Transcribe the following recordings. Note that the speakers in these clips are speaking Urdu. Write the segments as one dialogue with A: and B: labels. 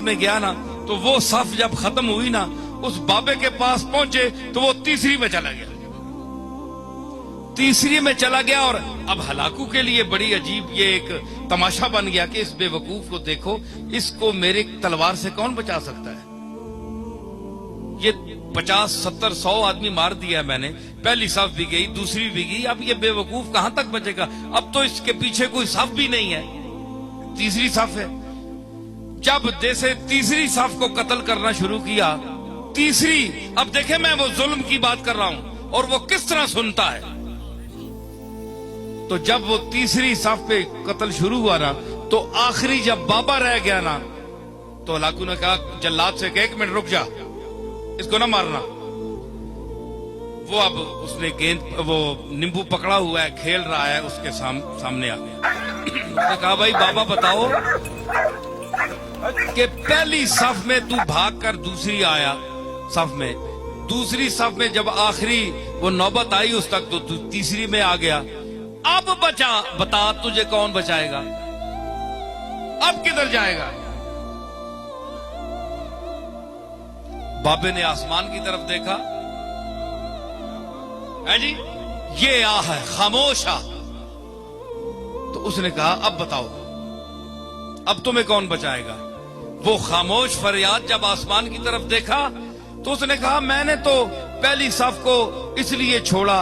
A: میں گیا نا تو وہ صف جب ختم ہوئی نا اس بابے کے پاس پہنچے تو وہ تیسری میں چلا گیا، تیسری میں چلا گیا. اور اب ہلاکو کے لیے بڑی عجیب یہ ایک تماشا بن گیا کہ اس بے وقوف کو دیکھو، اس کو میری تلوار سے کون بچا سکتا ہے؟ یہ 50 70 100 آدمی مار دیا میں نے، پہلی صف بھی گئی دوسری بھی گئی، اب یہ بے وقوف کہاں تک بچے گا؟ اب تو اس کے پیچھے کوئی صف بھی نہیں ہے، تیسری صف ہے. جب جیسے تیسری صف کو قتل کرنا شروع کیا، تیسری، اب دیکھیں میں وہ ظلم کی بات کر رہا ہوں اور وہ کس طرح سنتا ہے. تو جب وہ تیسری صف پہ قتل شروع ہوا نا تو آخری جب بابا رہ گیا نا تو ہلاکو نے کہا جلاد سے کہ 1 منٹ رک جا، اس کو نہ مارنا. وہ اب اس نے گیند، وہ نیمبو پکڑا ہوا ہے کھیل رہا ہے، اس کے سامنے آ گیا. اس نے کہا بھائی بابا بتاؤ کہ پہلی صف میں تو بھاگ کر دوسری آیا صف میں، دوسری صف میں جب آخری وہ نوبت آئی اس تک تو تیسری میں آ گیا، اب بتا تجھے کون بچائے گا؟ اب کدھر جائے گا؟ بابے نے آسمان کی طرف دیکھا، ہے جی یہ آہ ہے، خاموش آہ. تو اس نے کہا اب بتاؤ اب تمہیں کون بچائے گا؟ وہ خاموش فریاد جب آسمان کی طرف دیکھا تو اس نے کہا میں نے تو پہلی صف کو اس لیے چھوڑا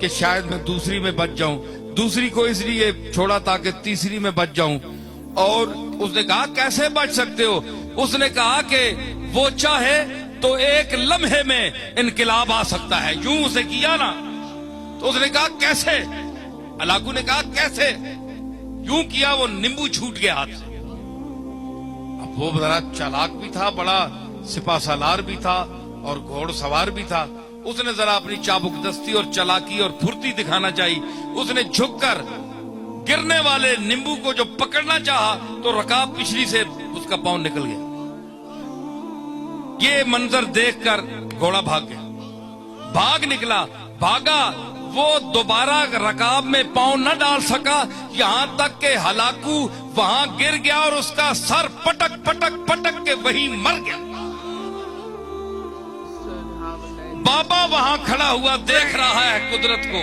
A: کہ شاید میں دوسری میں بچ جاؤں، دوسری کو اس لیے چھوڑا تاکہ تیسری میں بچ جاؤں. اور اس نے کہا کیسے بچ سکتے ہو؟ اس نے کہا کہ وہ چاہے تو ایک لمحے میں انقلاب آ سکتا ہے. یوں اسے کیا نا تو اس نے کہا کیسے؟ ہلاکو نے کہا کیسے؟ یوں کیا، وہ نیمبو چھوٹ گیا ہاتھ سے. اب وہ ذرا چالاک بھی تھا، بڑا سپاہ سالار بھی تھا اور گھوڑ سوار بھی تھا. اس نے ذرا اپنی چابک دستی اور چالاکی اور پھرتی دکھانا چاہی. اس نے جھک کر گرنے والے نیمبو کو جو پکڑنا چاہا تو رکاب پچھلی سے اس کا پاؤں نکل گیا. یہ منظر دیکھ کر گھوڑا بھاگ گیا، بھاگ نکلا، بھاگا، وہ دوبارہ رکاب میں پاؤں نہ ڈال سکا، یہاں تک کہ ہلاکو وہاں گر گیا اور اس کا سر پٹک پٹک پٹک کے وہیں مر گیا. بابا وہاں کھڑا ہوا دیکھ رہا ہے قدرت کو،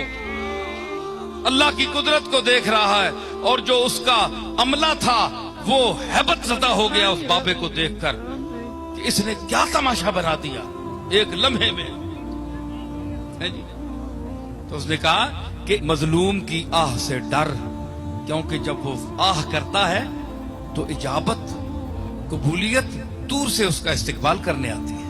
A: اللہ کی قدرت کو دیکھ رہا ہے، اور جو اس کا عملہ تھا وہ ہیبت زدہ ہو گیا اس بابے کو دیکھ کر کہ اس نے کیا تماشا بنا دیا ایک لمحے میں. تو اس نے کہا کہ مظلوم کی آہ سے ڈر، کیونکہ جب وہ آہ کرتا ہے تو اجابت، قبولیت دور سے اس کا استقبال کرنے آتی ہے.